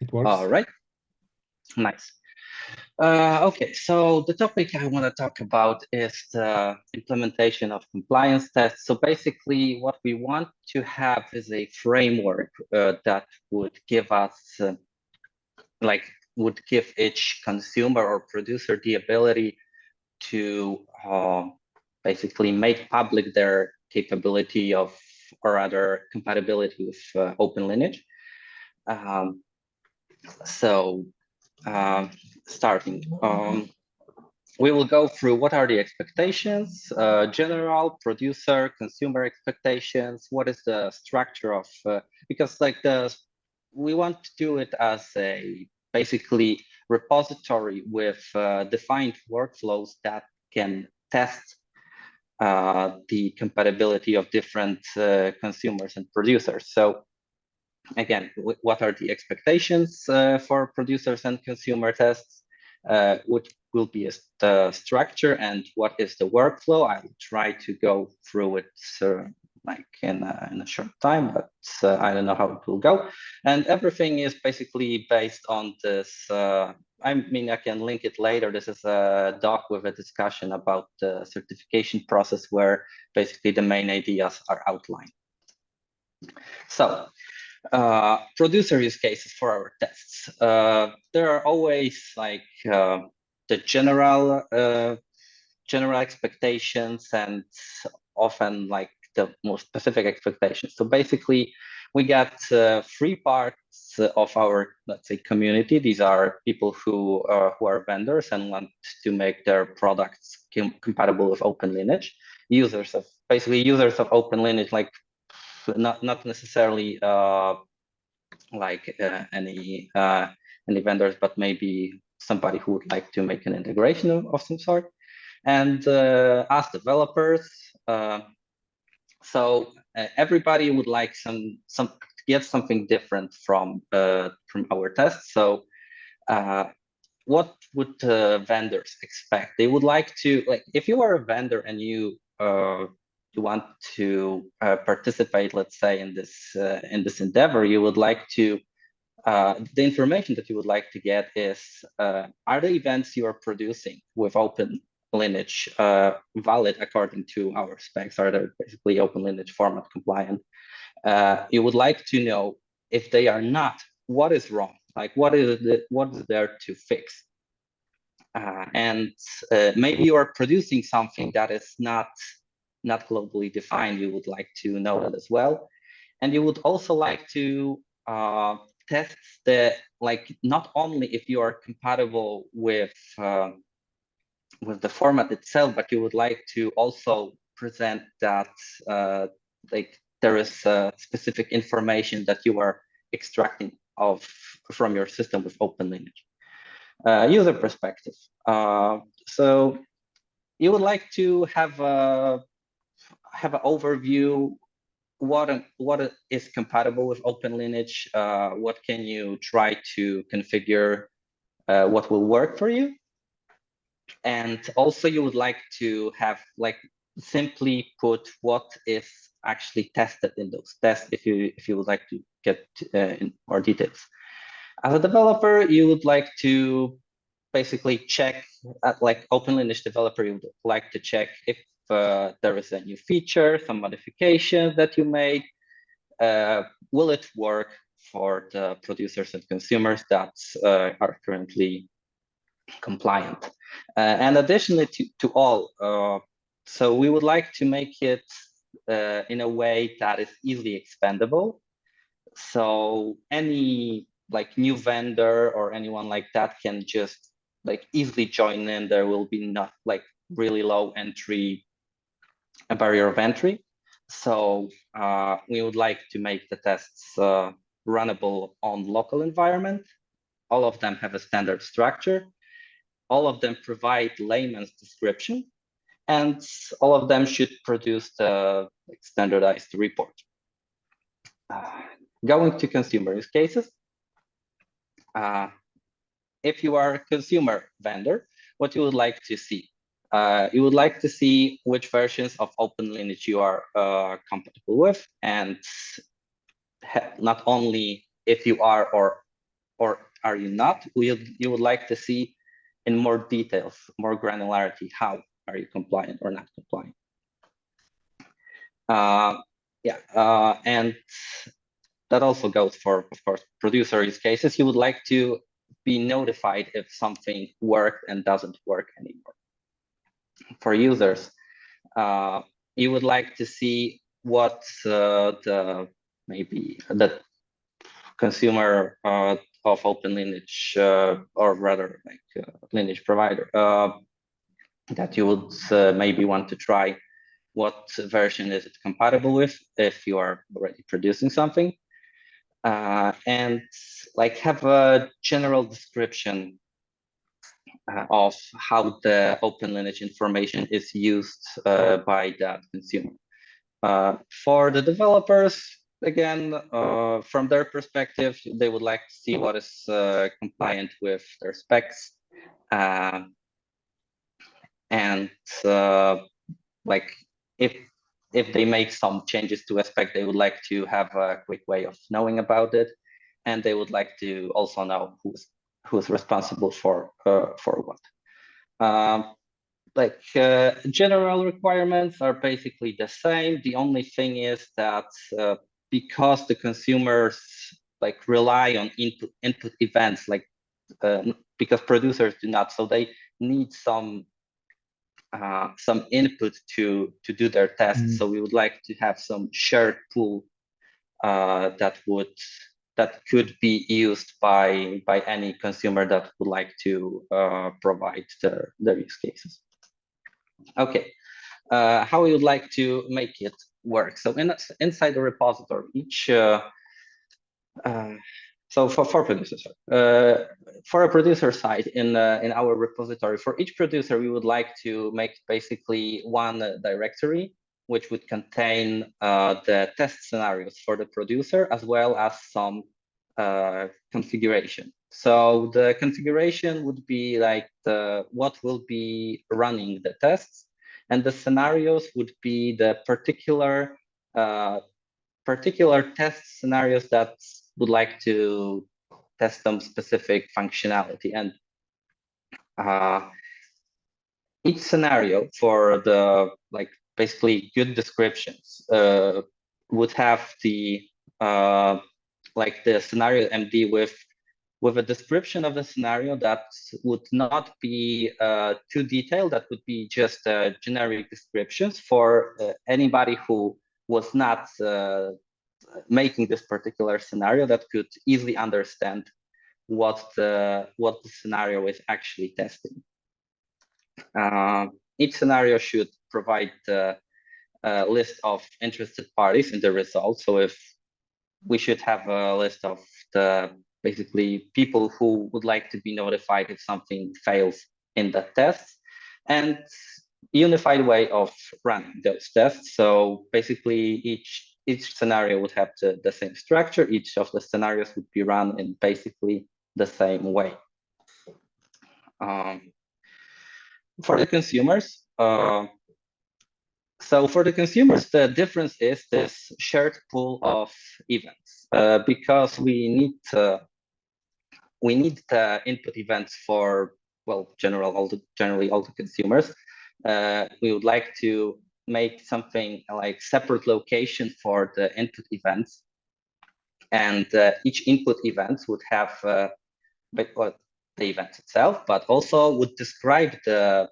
It works. All right, nice. Okay, so the topic I want to talk about is the implementation of compliance tests. So basically, what we want to have is a framework that would give us, like, would give each consumer or producer the ability to basically make public their capability of, or rather, compatibility with open lineage. Um, so, starting. We will go through what are the expectations, general, producer, consumer expectations, what is the structure of, because like we want to do it as a basically repository with defined workflows that can test the compatibility of different consumers and producers. So again, what are the expectations for producers and consumer tests? What will be the structure and what is the workflow? I will try to go through it like in a short time, but I don't know how it will go. And everything is basically based on this. I mean, I can link it later. This is a doc with a discussion about the certification process where basically the main ideas are outlined. So producer use cases for our tests. There are always like the general expectations and often like the more specific expectations. So basically, we got three parts of our, let's say, community. These are people who are vendors and want to make their products compatible with open lineage. Users of open lineage, like not necessarily any vendors, but maybe somebody who would like to make an integration of some sort. And as developers, so everybody would like some get something different from our tests. So what would vendors expect? They would like to, like, if you are a vendor and you want to participate, let's say, in this endeavor, you would like to the information that you would like to get is are the events you are producing with open lineage valid according to our specs? Are they basically open lineage format compliant? You would like to know if they are not, what is wrong? Like what is there to fix? And maybe you are producing something that is not globally defined. You would like to know that as well. And you would also like to test like not only if you are compatible with the format itself, but you would like to also present that like there is specific information that you are extracting from your system with open lineage. User perspective. So you would like to have an overview what is compatible with open lineage, what can you try to configure, what will work for you. And also you would like to have like simply put what is actually tested in those tests if you would like to get in more details. As a developer, you would like to basically check at like open lineage developer, you would like to check if there is a new feature, some modification that you made. Will it work for the producers and consumers that are currently compliant? And additionally to all, so we would like to make it in a way that is easily expandable. So any like new vendor or anyone like that can just like easily join in. There will be not like really low a barrier of entry. So we would like to make the tests runnable on local environment. All of them have a standard structure. All of them provide layman's description, and all of them should produce the like, standardized report. Going to consumer use cases. If you are a consumer vendor, what you would like to see? You would like to see which versions of open lineage you are compatible with, and not only if you are or are you not? You would like to see in more details, more granularity, how are you compliant or not compliant? And that also goes for, of course, producer use cases. You would like to be notified if something worked and doesn't work anymore. For users, you would like to see what maybe the consumer of open lineage, or rather like lineage provider, that you would maybe want to try. What version is it compatible with if you are already producing something? And like have a general description of how the open lineage information is used by that consumer. For the developers, again, from their perspective, they would like to see what is compliant with their specs. And like if they make some changes to a spec, they would like to have a quick way of knowing about it, and they would like to also know who's responsible for what. General requirements are basically the same. The only thing is that because the consumers like rely on input events, because producers do not, so they need some input to do their tests. So we would like to have some shared pool that could be used by any consumer that would like to provide their use cases. Okay, how we would like to make it work. So inside the repository, each so for producers, for a producer side in our repository, for each producer, we would like to make basically one directory, which would contain the test scenarios for the producer, as well as some configuration. So the configuration would be like what will be running the tests, and the scenarios would be the particular test scenarios that would like to test some specific functionality. And each scenario for the basically good descriptions would have the the scenario MD with a description of the scenario that would not be too detailed. That would be just generic descriptions for anybody who was not making this particular scenario, that could easily understand what the scenario is actually testing. Each scenario should provide a list of interested parties in the results. So if we should have a list of the basically people who would like to be notified if something fails in the test, and unified way of running those tests. So basically each scenario would have the same structure. Each of the scenarios would be run in basically the same way. For the consumers, the difference is this shared pool of events, because we need the input events for, well, generally all the consumers. We would like to make something like separate location for the input events, and each input event would have the event itself, but also would describe the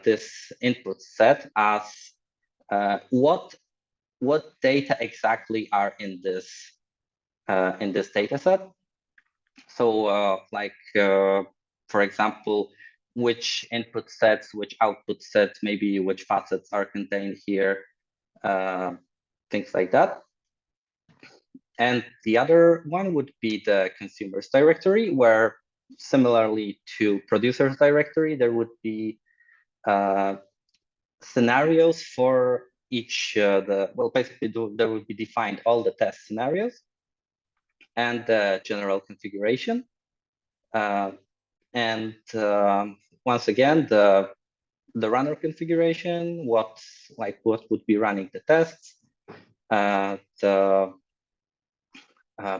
this input set as what data exactly are in this data set. So for example, which input sets, which output sets, maybe which facets are contained here, things like that. And the other one would be the consumers directory, where similarly to producers directory, there would be scenarios for each basically there would be defined all the test scenarios and the general configuration. And once again, the runner configuration, what would be running the tests,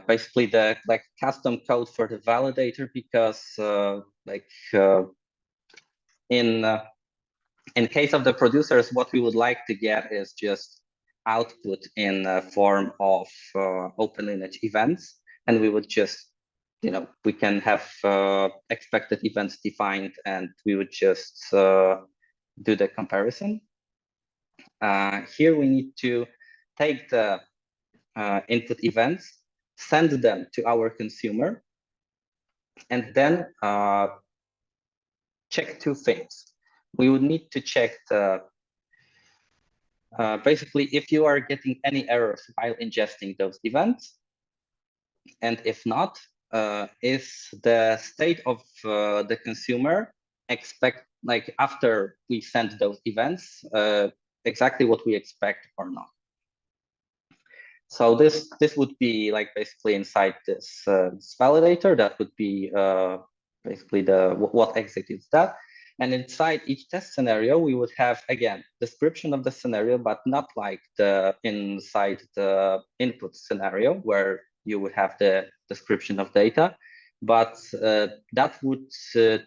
basically the custom code for the validator, because in case of the producers, what we would like to get is just output in a form of open lineage events, and we would just, we can have expected events defined, and we would just do the comparison. Here we need to take the input events, send them to our consumer, and then check two things. We would need to check the basically if you are getting any errors while ingesting those events, and if not, is the state of the consumer after we send those events exactly what we expect or not. So this would be basically inside this validator. That would be basically what executes that. And inside each test scenario, we would have, again, description of the scenario, but not like inside the input scenario where you would have the description of data, but that would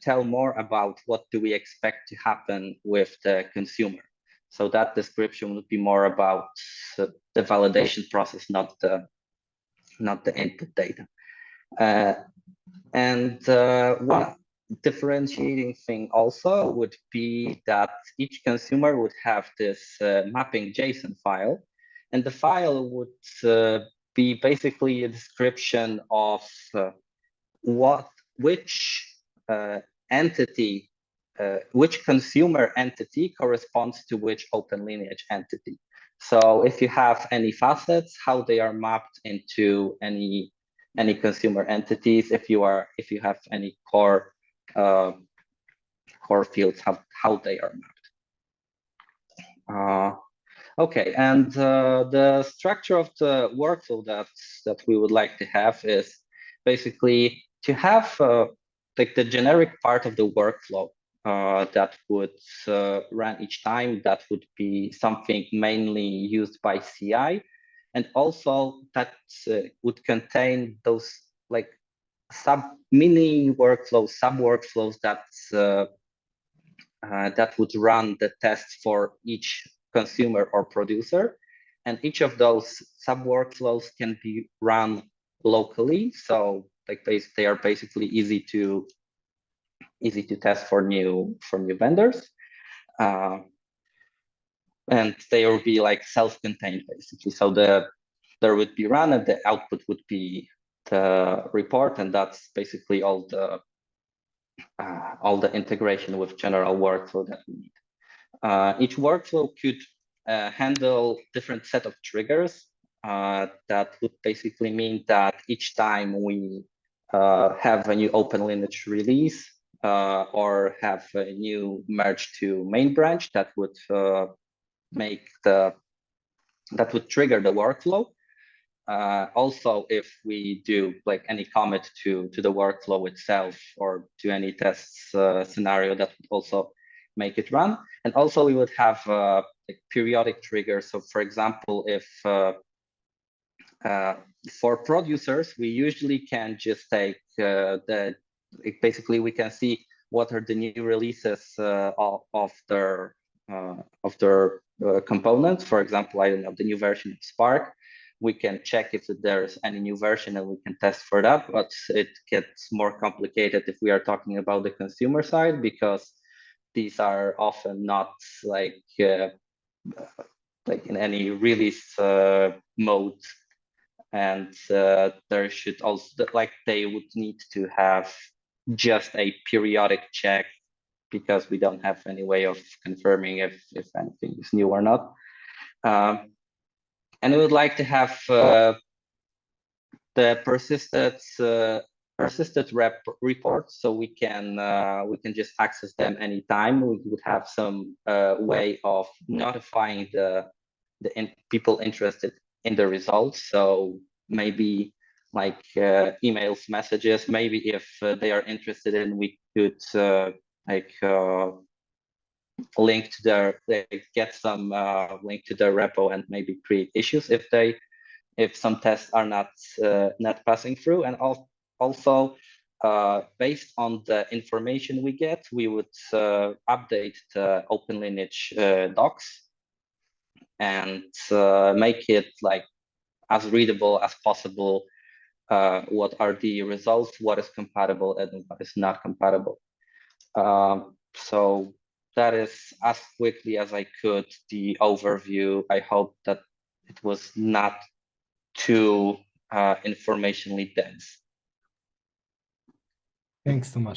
tell more about what do we expect to happen with the consumer. So that description would be more about the validation process, not the input data. One differentiating thing also would be that each consumer would have this mapping JSON file, and the file would be basically a description of which entity, which consumer entity corresponds to which open lineage entity. So if you have any facets, how they are mapped into any consumer entities, if you have any core fields, how they are mapped. Okay, and the structure of the workflow that we would like to have is basically to have the generic part of the workflow that would run each time. That would be something mainly used by CI, and also that would contain those mini workflows, sub workflows that would run the tests for each consumer or producer, and each of those sub workflows can be run locally. So they are basically easy to test for new vendors, and they will be self-contained basically. So there would be run, and the output would be the report, and that's basically all the integration with general workflow that we need. Each workflow could handle different set of triggers. That would basically mean that each time we have a new open lineage release or have a new merge to main branch, that would trigger the workflow. Also, if we do any commit to the workflow itself or to any test scenario, that would also make it run. And also we would have periodic triggers. So for example, if for producers, we usually can just take basically we can see what are the new releases of their components. For example, I don't know, the new version of Spark. We can check if there's any new version and we can test for that, but it gets more complicated if we are talking about the consumer side, because these are often not in any release mode, and there should also they would need to have just a periodic check, because we don't have any way of confirming if anything is new or not. And we would like to have the persisted rep reports, so we can just access them anytime. We would have some way of notifying the people interested in the results. So maybe emails, messages. Maybe if they are interested in, we could link to their get some link to their repo and maybe create issues if they if some tests are not passing through. And also, based on the information we get, we would update the open lineage docs and make it like as readable as possible. What are the results, what is compatible and what is not compatible. So that is, as quickly as I could, the overview. I hope that it was not too informationally dense. Thanks, Tomasz.